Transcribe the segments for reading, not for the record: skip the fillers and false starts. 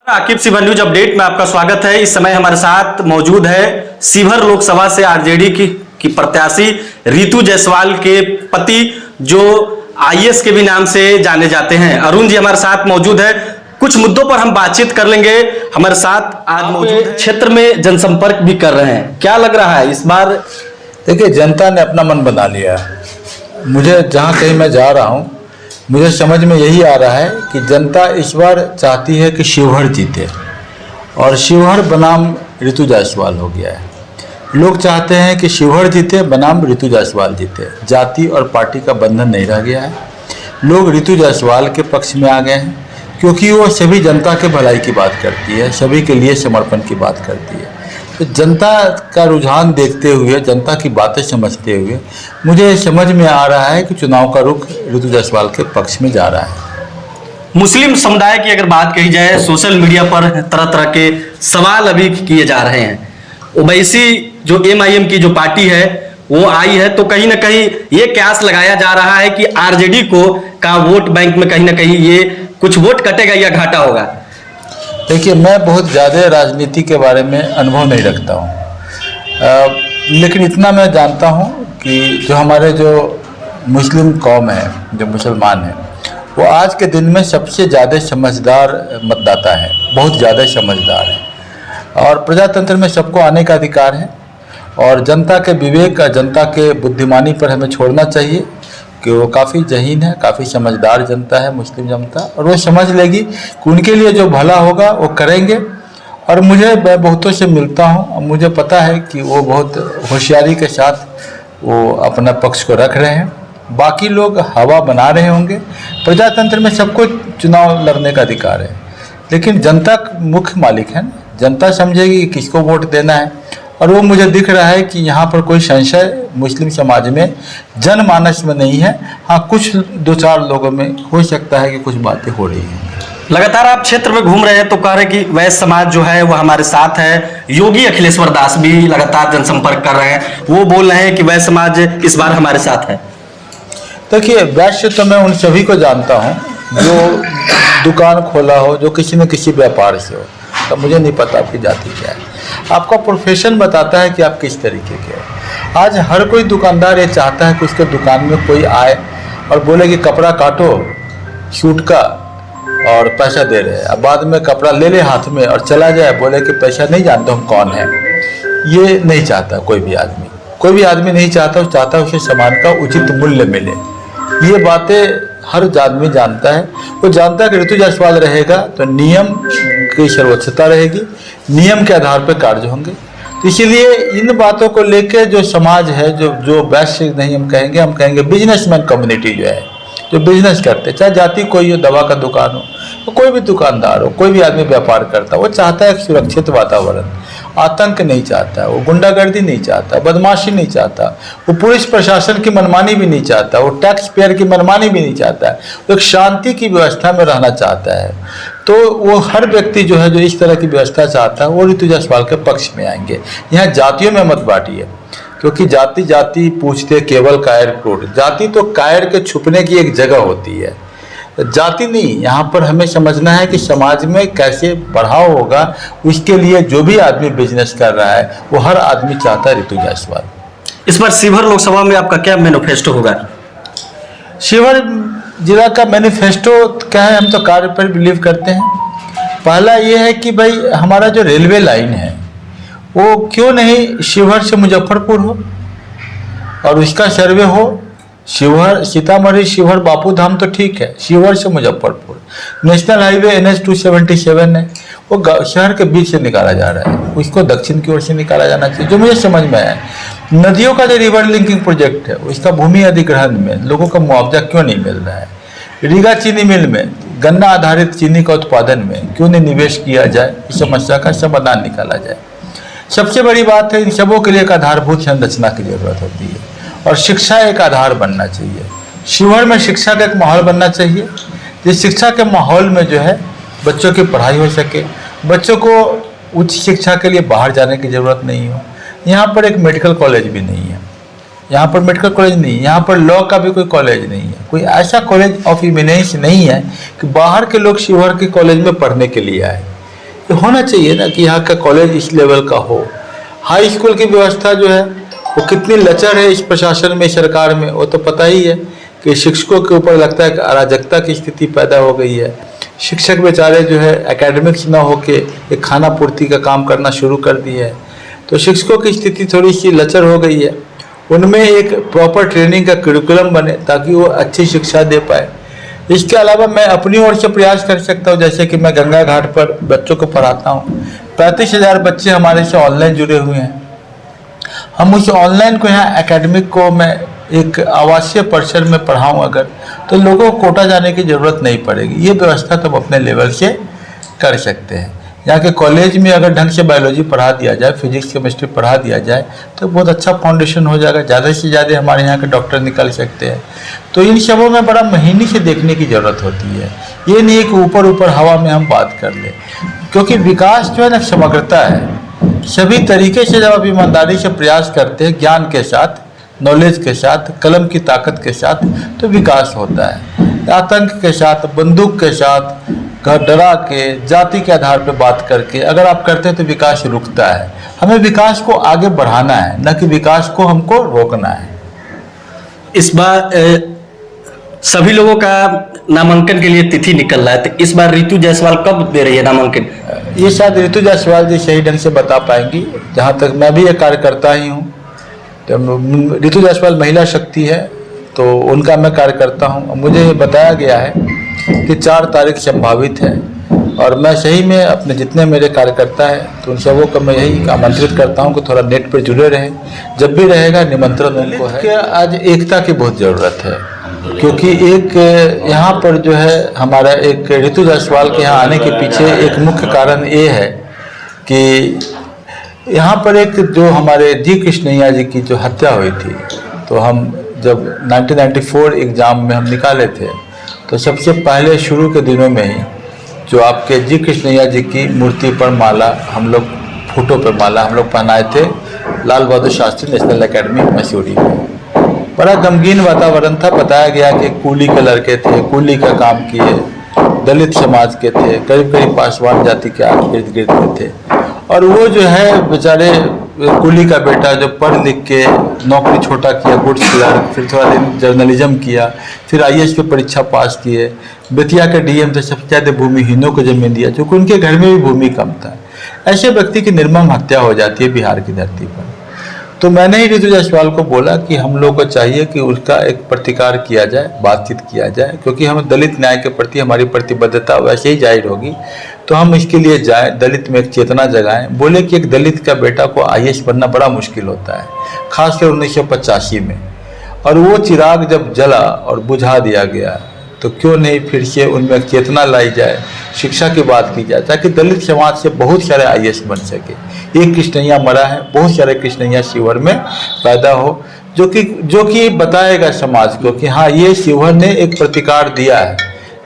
Aqib Sheohar news update में आपका स्वागत है। इस समय हमारे साथ मौजूद है शिवहर लोकसभा से आरजेडी की प्रत्याशी रितु जायसवाल के पति, जो आईएएस के भी नाम से जाने जाते हैं, अरुण जी हमारे साथ मौजूद है। कुछ मुद्दों पर हम बातचीत कर लेंगे। हमारे साथ आज मौजूद क्षेत्र में जनसंपर्क भी कर रहे हैं। क्या लग रहा है इस बार? देखिए, जनता ने अपना मन बना लिया है। मुझे जहाँ कहीं मैं जा रहा हूँ, मुझे समझ में यही आ रहा है कि जनता इस बार चाहती है कि शिवहर जीते, और शिवहर बनाम रितु जायसवाल हो गया है। लोग चाहते हैं कि शिवहर जीते बनाम रितु जायसवाल जीते। जाति और पार्टी का बंधन नहीं रह गया है। लोग रितु जायसवाल के पक्ष में आ गए हैं, क्योंकि वो सभी जनता के भलाई की बात करती है, सभी के लिए समर्पण की बात करती है। तो जनता का रुझान देखते हुए, जनता की बातें समझते हुए मुझे समझ में आ रहा है कि चुनाव का रुख रितु जायसवाल के पक्ष में जा रहा है। मुस्लिम समुदाय की अगर बात कही जाए, सोशल मीडिया पर तरह तरह के सवाल अभी किए जा रहे हैं। ओवैसी जो एमआईएम की जो पार्टी है वो आई है, तो कहीं ना कहीं ये कयास लगाया जा रहा है कि आरजेडी का वोट बैंक में कहीं ना कहीं ये कुछ वोट कटेगा या घाटा होगा। देखिए, मैं बहुत ज़्यादा राजनीति के बारे में अनुभव नहीं रखता हूँ, लेकिन इतना मैं जानता हूँ कि जो हमारे जो मुस्लिम कौम है, जो मुसलमान हैं, वो आज के दिन में सबसे ज़्यादा समझदार मतदाता है, बहुत ज़्यादा समझदार है। और प्रजातंत्र में सबको आने का अधिकार है, और जनता के विवेक, जनता के बुद्धिमानी पर हमें छोड़ना चाहिए कि वो काफ़ी जहीन है, काफ़ी समझदार जनता है मुस्लिम जनता, और वो समझ लेगी कि उनके लिए जो भला होगा वो करेंगे। और मैं बहुतों से मिलता हूँ, और मुझे पता है कि वो बहुत होशियारी के साथ वो अपना पक्ष को रख रहे हैं। बाकी लोग हवा बना रहे होंगे। प्रजातंत्र में सबको चुनाव लड़ने का अधिकार है, लेकिन जनता मुख्य मालिक है। जनता समझेगी कि किसको वोट देना है, और वो मुझे दिख रहा है कि यहाँ पर कोई संशय मुस्लिम समाज में, जनमानस में नहीं है। हाँ, कुछ दो चार लोगों में हो सकता है कि कुछ बातें हो रही हैं। लगातार आप क्षेत्र में घूम रहे हैं तो कह रहे हैं कि वैश्य समाज जो है वो हमारे साथ है। योगी अखिलेश्वर दास भी लगातार जनसंपर्क कर रहे हैं, वो बोल रहे हैं कि वैश्य समाज इस बार हमारे साथ है। देखिए, वैश्य तो मैं उन सभी को जानता हूँ जो दुकान खोला हो, जो किसी न किसी व्यापार से हो। तो मुझे नहीं पता आपकी जाति क्या है। आपका प्रोफेशन बताता है कि आप किस तरीके के हो। आज हर कोई दुकानदार ये चाहता है कि उसके दुकान में कोई आए और बोले कि कपड़ा काटो शूट का और पैसा दे रहे हैं, अब बाद में कपड़ा ले ले हाथ में और चला जाए, बोले कि पैसा नहीं जानते हम कौन है। ये नहीं चाहता कोई भी आदमी नहीं चाहता। वो चाहता है उसे सामान का उचित मूल्य मिले। ये बातें हर आदमी जानता है। वो जानता है कि रितु जायसवाल रहेगा तो नियम की सर्वोच्चता रहेगी, नियम के आधार पर कार्य होंगे। तो इसीलिए इन बातों को लेकर जो समाज है, जो वैश्य नहीं हम कहेंगे बिजनेसमैन कम्युनिटी जो है, जो बिजनेस करते, चाहे जाति कोई हो, दवा का दुकान हो, कोई भी दुकानदार हो, कोई भी आदमी व्यापार करता, वो चाहता है एक सुरक्षित वातावरण। आतंक नहीं चाहता, वो गुंडागर्दी नहीं चाहता, बदमाशी नहीं चाहता, वो पुलिस प्रशासन की मनमानी भी नहीं चाहता, वो टैक्स पेयर की मनमानी भी नहीं चाहता, वो एक शांति की व्यवस्था में रहना चाहता है। तो वो हर व्यक्ति जो है, जो इस तरह की व्यवस्था चाहता है, वो रितु जायसवाल के पक्ष में आएंगे। यहाँ जातियों में मत बांटिए, क्योंकि जाति जाति पूछते केवल कायर क्रोध। जाति तो कायर के छुपने की एक जगह होती है, जाति नहीं। यहाँ पर हमें समझना है कि समाज में कैसे बढ़ाव होगा, उसके लिए जो भी आदमी बिजनेस कर रहा है, वो हर आदमी चाहता है रितु जायसवाल। इस बार शिवहर लोकसभा में आपका क्या मैनिफेस्टो होगा? शिवहर जिला का मैनिफेस्टो क्या है? हम तो कार्य पर बिलीव करते हैं। पहला ये है कि भाई हमारा जो रेलवे लाइन है वो क्यों नहीं शिवहर से मुजफ्फरपुर हो और उसका सर्वे हो। शिवहर, सीतामढ़ी, शिवहर, बापू धाम तो ठीक है, शिवहर से मुजफ्फरपुर नेशनल हाईवे NH 277 है, वो शहर के बीच से निकाला जा रहा है, उसको दक्षिण की ओर से निकाला जाना चाहिए। जो मुझे समझ में आया, नदियों का जो रिवर लिंकिंग प्रोजेक्ट है, उसका भूमि अधिग्रहण में लोगों का मुआवजा क्यों नहीं मिल रहा है। रीगा चीनी मिल में, गन्ना आधारित चीनी का उत्पादन में क्यों नहीं निवेश किया जाए, इस समस्या का समाधान निकाला जाए। सबसे बड़ी बात है, इन सबों के लिए एक आधारभूत संरचना की जरूरत होती है, और शिक्षा एक आधार बनना चाहिए। शिवहर में शिक्षा का एक माहौल बनना चाहिए, जिस शिक्षा के माहौल में जो है बच्चों की पढ़ाई हो सके, बच्चों को उच्च शिक्षा के लिए बाहर जाने की ज़रूरत नहीं हो। यहाँ पर एक मेडिकल कॉलेज भी नहीं है, यहाँ पर मेडिकल कॉलेज नहीं है, यहाँ पर लॉ का भी कोई कॉलेज नहीं है, कोई ऐसा कॉलेज ऑफ इमिनेंस नहीं है कि बाहर के लोग शिवहर के कॉलेज में पढ़ने के लिए आए। तो होना चाहिए ना कि यहाँ का कॉलेज इस लेवल का हो। हाई स्कूल की व्यवस्था जो है वो कितनी लचर है इस प्रशासन में, सरकार में, वो तो पता ही है कि शिक्षकों के ऊपर लगता है कि अराजकता की स्थिति पैदा हो गई है। शिक्षक बेचारे जो है एकेडमिक्स ना होके एक खाना पूर्ति का काम करना शुरू कर दिए है। तो शिक्षकों की स्थिति थोड़ी सी लचर हो गई है। उनमें एक प्रॉपर ट्रेनिंग का करिकुलम बने ताकि वो अच्छी शिक्षा दे पाए। इसके अलावा मैं अपनी ओर से प्रयास कर सकता हूँ, जैसे कि मैं गंगा घाट पर बच्चों को पढ़ाता हूँ। 35,000 बच्चे हमारे से ऑनलाइन जुड़े हुए हैं। हम उस ऑनलाइन को यहाँ एकेडमिक को मैं एक आवासीय परिसर में पढ़ाऊँ अगर, तो लोगों को कोटा जाने की ज़रूरत नहीं पड़ेगी। ये व्यवस्था तो हम अपने लेवल से कर सकते हैं। यहाँ के कॉलेज में अगर ढंग से बायोलॉजी पढ़ा दिया जाए, फिजिक्स केमिस्ट्री पढ़ा दिया जाए तो बहुत अच्छा फाउंडेशन हो जाएगा। ज़्यादा से ज़्यादा हमारे यहाँ के डॉक्टर निकल सकते हैं। तो इन सबों में बड़ा महीने से देखने की ज़रूरत होती है। ये नहीं कि ऊपर ऊपर हवा में हम बात कर लें, क्योंकि विकास जो है ना समग्रता है। सभी तरीके से जब आप ईमानदारी से प्रयास करते हैं, ज्ञान के साथ, नॉलेज के साथ, कलम की ताकत के साथ, तो विकास होता है। आतंक के साथ, बंदूक के साथ, डरा के, जाति के आधार पर बात करके अगर आप करते हैं तो विकास रुकता है। हमें विकास को आगे बढ़ाना है, न कि विकास को हमको रोकना है। इस बार सभी लोगों का नामांकन के लिए तिथि निकल रहा है, तो इस बार रितु जायसवाल कब दे रही है नामांकन? ये शायद रितु जायसवाल जी सही ढंग से बता पाएंगी। जहाँ तक मैं भी एक कार्यकर्ता ही हूँ, तो रितु जायसवाल महिला शक्ति है, तो उनका मैं कार्यकर्ता हूँ। मुझे बताया गया है कि 4 तारीख संभावित है, और मैं सही में अपने जितने मेरे कार्यकर्ता हैं तो उन सबों को मैं यही आमंत्रित करता हूं कि थोड़ा नेट पर जुड़े रहें। जब भी रहेगा निमंत्रण उनको है। आज एकता की बहुत ज़रूरत है, क्योंकि एक यहाँ पर जो है हमारा एक रितु जायसवाल के यहाँ आने के पीछे एक मुख्य कारण ये है कि यहाँ पर एक जो हमारे जी कृष्णैया जी की जो हत्या हुई थी, तो हम जब 1994 एग्ज़ाम में हम निकाले थे, तो सबसे पहले शुरू के दिनों में ही जो आपके जी कृष्णैया जी की मूर्ति पर माला, हम लोग फोटो पर माला हम लोग पहनाए थे लाल बहादुर शास्त्री नेशनल एकेडमी मसूरी में। बड़ा गमगीन वातावरण था। बताया गया कि कूली के लड़के थे, कूली का काम किए, दलित समाज के थे, करीब करीब पासवान जाति के इर्द गिर्द के थे, और वो जो है बेचारे कूली का बेटा जो पढ़ लिख के नौकरी छोटा किया, गुड्स क्लर्क, फिर थोड़ा दिन जर्नलिज्म किया, फिर IAS की परीक्षा पास किए, बेतिया के DM थे, सबसे ज़्यादा भूमिहीनों को जमीन दिया, क्योंकि उनके घर में भी भूमि कम था। ऐसे व्यक्ति की निर्मम हत्या हो जाती है बिहार की धरती पर। तो मैंने ही रितु जायसवाल को बोला कि हम लोग को चाहिए कि उसका एक प्रतिकार किया जाए, बातचीत किया जाए, क्योंकि हमें दलित न्याय के प्रति हमारी प्रतिबद्धता वैसे ही जाहिर होगी। तो हम इसके लिए जाएं, दलित में एक चेतना जगाएं। बोले कि एक दलित का बेटा को IAS बनना बड़ा मुश्किल होता है, खासकर 1985 में, और वो चिराग जब जला और बुझा दिया गया, तो क्यों नहीं फिर से उनमें एक चेतना लाई जाए, शिक्षा की बात की जाए, ताकि दलित समाज से बहुत सारे IAS बन सके। एक कृष्णैया मरा है, बहुत सारे कृष्णैया शिवहर में पैदा हो, जो कि बताएगा समाज को कि हाँ, ये शिवहर ने एक प्रतिकार दिया है,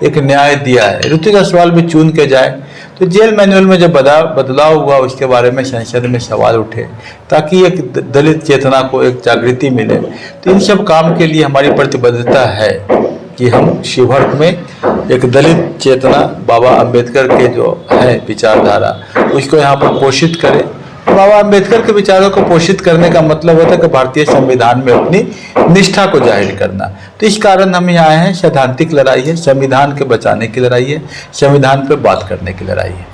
एक न्याय दिया है। रितु जायसवाल भी चुन के जाए। तो जेल मैनुअल में जब बदलाव हुआ, उसके बारे में संसद में सवाल उठे, ताकि एक दलित चेतना को एक जागृति मिले। तो इन सब काम के लिए हमारी प्रतिबद्धता है कि हम शिवहर में एक दलित चेतना, बाबा अंबेडकर के जो है विचारधारा, उसको यहाँ पर पोषित करें। बाबा अंबेडकर के विचारों को पोषित करने का मतलब होता है कि भारतीय संविधान में अपनी निष्ठा को जाहिर करना। तो इस कारण हम यहाँ आए हैं। सैद्धांतिक लड़ाई है, संविधान के बचाने की लड़ाई है, संविधान पर बात करने की लड़ाई है।